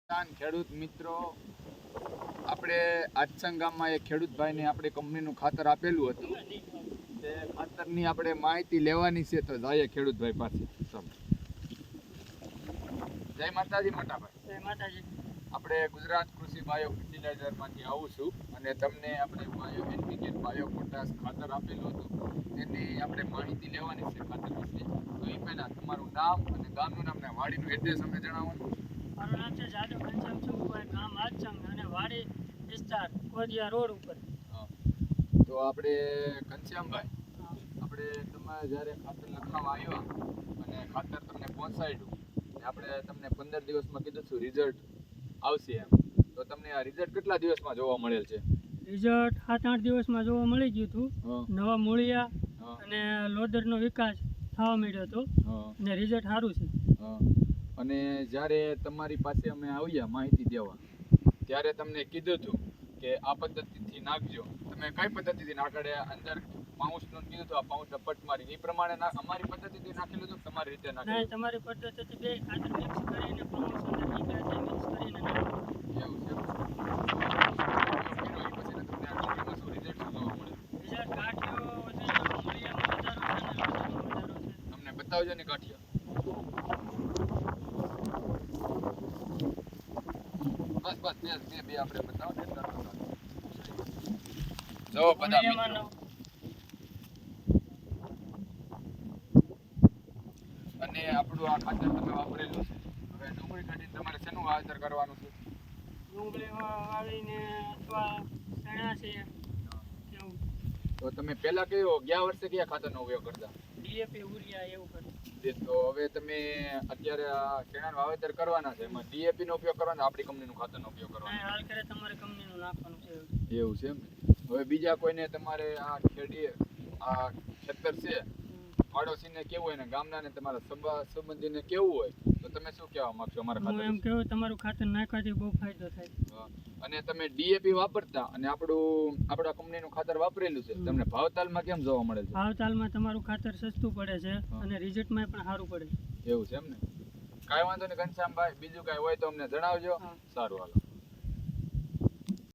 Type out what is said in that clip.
ખેડૂત મિત્રો, આપણે આચસંગ ગામમાં એક ખેડૂત ભાઈને આપણે કંપનીનું ખાતર આપેલું હતું. તે ખાતરની આપણે માહિતી લેવાની છે, તો જઈએ ખેડૂત ભાઈ પાસે. જય માતાજી મોટાભાઈ. જય માતાજી. આપણે ગુજરાત કૃષિ બાયો ફર્ટિલાઇઝરમાંથી આવું છું અને તમને આપણે બાયો એનપીકે બાયો પોટાશ ખાતર આપેલું હતું, તેની આપણે માહિતી લેવાની છે ખાતર વિશે. તો એ પહેલાં તમારું નામ અને ગામનું નામ ને વાડીનું એડ્રેસ અમને જણાવવાનું. મારું નામ છે જાદુ ઘનશ્યામ ચુંબુભાઈ, ગામ આચસંગ અને વાડી વિસ્તાર કોદિયા રોડ ઉપર. તો આપણે ઘનશ્યામભાઈ, આપણે તમે જ્યારે ખાતર લખાવા આવ્યા અને ખાતર તમને પહોંચાડ્યું ને આપણે તમને 15 દિવસમાં કીધું છું રિઝલ્ટ આવશે એમ, તો તમને આ રિઝલ્ટ કેટલા દિવસમાં જોવા મળેલ છે? રિઝલ્ટ 7-8 દિવસમાં જોવા મળી ગયું હતું. નવા મૂળિયા અને લોદરનો વિકાસ થવા માંડ્યો હતો અને રિઝલ્ટ સારું છે. અને જ્યારે તમારી પાસે અમે આવ્યા માહિતી દેવા ત્યારે તમને કીધું હતું કે આ પદ્ધતિથી નાખજો. તમે કઈ પદ્ધતિથી નાખડ્યા? અંદર પાઉસનું કીધું હતું, આ પાઉસને પટ મારી એ પ્રમાણે અમારી પદ્ધતિથી નાખેલું હતું, તમારી રીતે નાખેલું? નહીં, તમારી પદ્ધતિથી બે ખાતર મિક્સ કરીને પાઉસ અને મિક્સ કરીને એવું છે. તમને બતાવજો ને ગાંઠિયા. બસ બે આપણે બતાવો ને. જો બધા મિત્રો, અને આપણું આ ખાતર તમે વાપરેલું છે. હવે ડુંગળી કાઢીને તમારે શેનું વાવેતર કરવાનું છે? ડુંગળી વાવીને અથવા ચણા છે એવું. તો તમે પહેલા ગયા વર્ષે કયા ખાતરનો ઉપયોગ કરતા? ડીએપી ઉરિયા એવું કરતા. તો હવે તમે અત્યારે આ ચણાનું વાવેતર કરવાના છે, એમાં ડીએપી નો ઉપયોગ કરવાનો, આપણી કંપનીનું ખાતરનો ઉપયોગ કરવાનો? હાલ કરે તમારે કંપનીનું નાખવાનું છે. એવું છે એમ. હવે બીજા કોઈને તમારે આ ખેતર છે પાડોશીને કેવું હોય ને ગામનાને તમારા સંબંધીને કેવું હોય, તો તમે શું કહેવા માંગશો અમારા ખાતર? હું એમ કહું, તમારું ખાતર નાખવાથી બહુ ફાયદો થાય. અને તમે ડીએપી વાપરતા અને આપણા કંપનીનું ખાતર વાપરેલું છે, તમને ભાવતાલમાં કેમ જોવા મળે છે? ભાવતાલમાં તમારું ખાતર સસ્તું પડે છે અને રિઝલ્ટમાં પણ સારું પડે. એવું છે એમ ને. કાંઈ વાંધો નહીં ઘનશ્યામભાઈ, બીજું કાંઈ હોય તો અમને જણાવજો. સારું, હાલો.